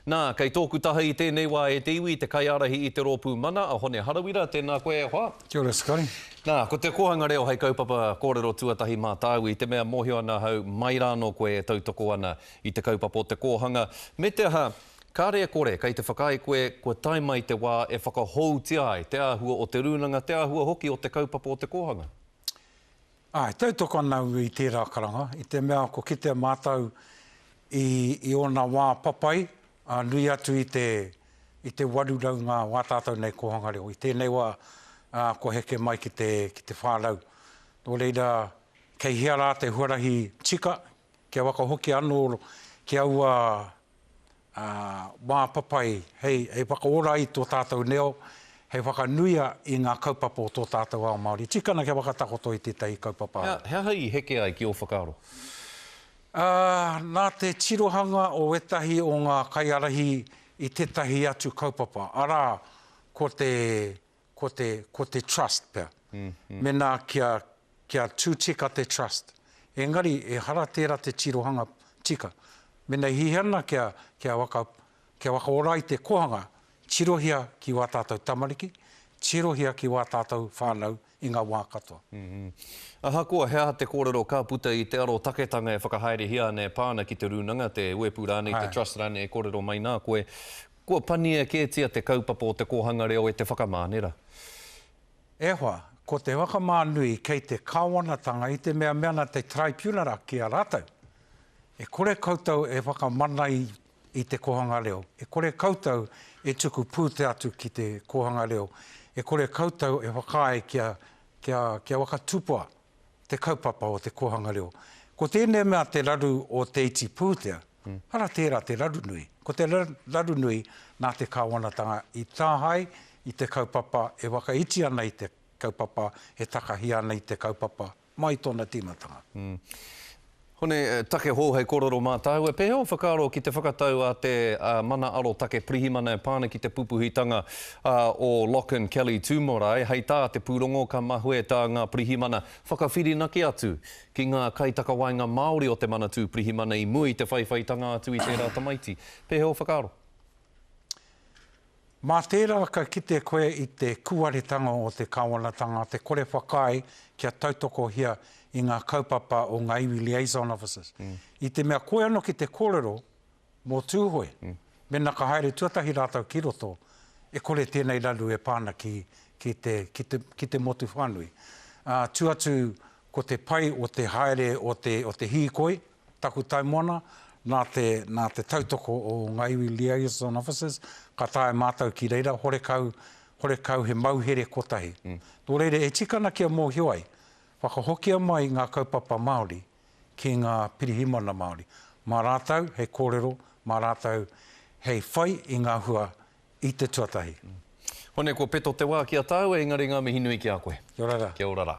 Nā, kei tōku taha I tēnei wā e te iwi, te kaiarahi I te rōpū mana, a hone harawira, tēnā koe e hoa. Kia ora, Skari. Nā, ko te kohanga reo hei kaupapa kōrero tuatahi mā tāu I te mea mohio ana hau mai rāno koe e tautoko ana I te kaupapa o te kohanga. Me te aha, kāre kore, kei te whakai koe, kua tai mai te wā e whakahoutia ai, te āhua o te rūnanga, te āhua hoki o te kaupapa o te kohanga. Ai, tautoko ana I tērā karanga, I te mea ko kitea mātau I ona wā papai, nui atu I te warurau ngā wātātau nei kohanga reo. I tēnei wā ko heke mai ki te whānau. Nō reira, kei hea rā te huarahi tika, kia wakahoki anō, kia ua wā papai, hei wakaora I tō tātou neo, hei whakanuia I ngā kaupapa o tō tātou ao Māori. Tikana kia wakatakoto I tētai kaupapa. Hea hei heke ai ki o whakaaro? Nā te tirohanga o etahi o ngā kaiarahi I tētahi atu kaupapa. Arā, ko te trust pia. Mena kia tūtika te trust. Engari, e hara tērā te tirohanga tika. Mena hihana kia wakaorai te kohanga, tirohia ki wā tātou tamariki, tirohia ki wā tātou whānau I ngā wā katoa. Aha kua, hea te kōrero ka puta I te aro taketanga e whakahaere hia ne pāna ki te rūnanga, te uepu rāne, te trust rāne e kōrero mai nā koe. Kua pania kētia te kaupapa o te kohanga reo e te whakamānera? E hoa, ko te wakamānui kei te kāwanatanga I te mea meana te tribunara ki a rātou. E kore koutou e wakamana I te kohanga reo. E kore koutou e tuku pūte atu ki te kohanga reo. E kore koutou e whakae kia wakatupua te kaupapa o te kohanga reo. Ko tēnei mea te raru o te iti pūtea, hara tērā te raru nui. Ko te raru nui nā te kāwanatanga I tāhai, I te kaupapa, e wakaiti ana I te kaupapa, e takahi ana I te kaupapa, mai tōna tīmatanga. Hone, take hō hei kōrero mā tāua, pēhea o whakaaro ki te whakatau a te mana aro take prihimana e pāna ki te pupuhitanga o Lachlan Kelly Tūmorai, hei tā te pūrongo ka mahue tā ngā prihimana whakawhirinaki atu ki ngā kaitakawainga Māori o te manatū prihimana I mui te whaiwhaitanga atu I tērā tamaiti. Pēhea o whakaaro? Mā tērā ka kite koe I te kuaretanga o te kāwanatanga, te kore whakai kia tautoko hia I ngā kaupapa o ngā iwi liaison officers. I te mea koe anō ki te kōrero mō tūhoe, mena ka haere tuatahi rātau ki roto, e kore tēnei raru e pāna ki te motu whanui. Tuatu ko te pai o te haere o te hīkoi, taku taimona, nā te tautoko o ngā iwi liaison officers, ka tae mātau ki reira, hore kau he mauhere kotahi. Tō reire, e tikana kia mōhio ai, whakahokia mai ngā kaupapa Māori ki ngā pirihimana Māori. Mā rātau, hei kōrero, mā rātau, hei whai I ngā hua I te tuatahi. Hone, ko peto te wā kia tāua, engari ngā mihi nui ki a koe. Kia ora. Kia ora rā.